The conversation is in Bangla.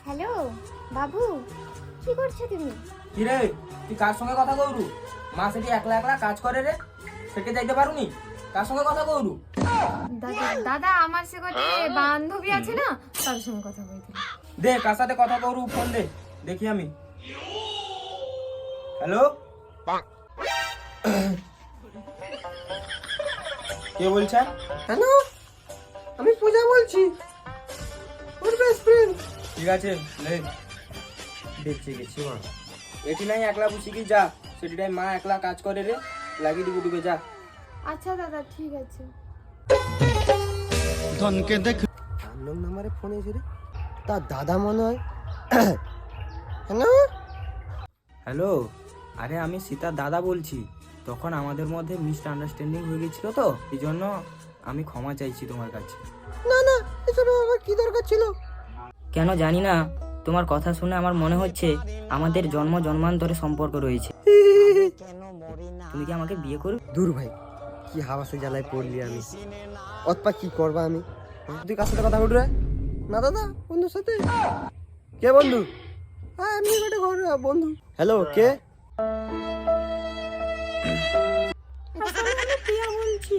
হ্যালো বাবু, কি করছো তুমি? কি রে, তুই কার সঙ্গে কথা কইরু? মা সেটি একলা একলা কাজ করে রে, সেটি যাইতে পারুনি? কার সঙ্গে কথা কইরু? দাদা আমার সে কটি বান্ধবী আছে না, তার সঙ্গে কথা বলছিলাম। দে কার সাথে কথা কইরু, ফোন দে দেখি আমি। হ্যালো, কে বলছেন? হ্যালো, আমি পূজা বলছি, ওর বেস্ট ফ্রেন্ড। ঠিক আছে লে, বেঁচে গেছি মা। এটি নাই একলা বসে কি যা, সেটি টাইম মা একলা কাজ করে রে, লাগিয়ে দিব ডুবে যা। আচ্ছা দাদা ঠিক আছে। ধনকে দেখ আননোন নাম্বারে ফোন এসে রে, তার দাদা মনে হয়। হ্যালো, হ্যালো, আরে আমি সীতার দাদা বলছি। তখন আমাদের মধ্যে মিসআন্ডারস্ট্যান্ডিং হয়ে গেছিল, তো এই জন্য আমি ক্ষমা চাইছি তোমার কাছে। না না, এসব আমার কি দরকার ছিল? কেন জানি না, তোমার কথা শুনে আমার মনে হচ্ছে আমাদের জন্ম জন্মান্তরে সম্পর্ক রয়েছে। তুমি কি আমাকে বিয়ে করবে? দূর ভাই, কি হাওয়াসে জ্বালায় পড়লি আমি। অতপা কি করবা আমি? তুই কার সাথে কথা বল রে? না দাদা, বন্ধুর সাথে। কে বন্ধু? হ্যাঁ এমনি একটা ঘর বন্ধু। হ্যালো, কে? প্রিয়া বলছি।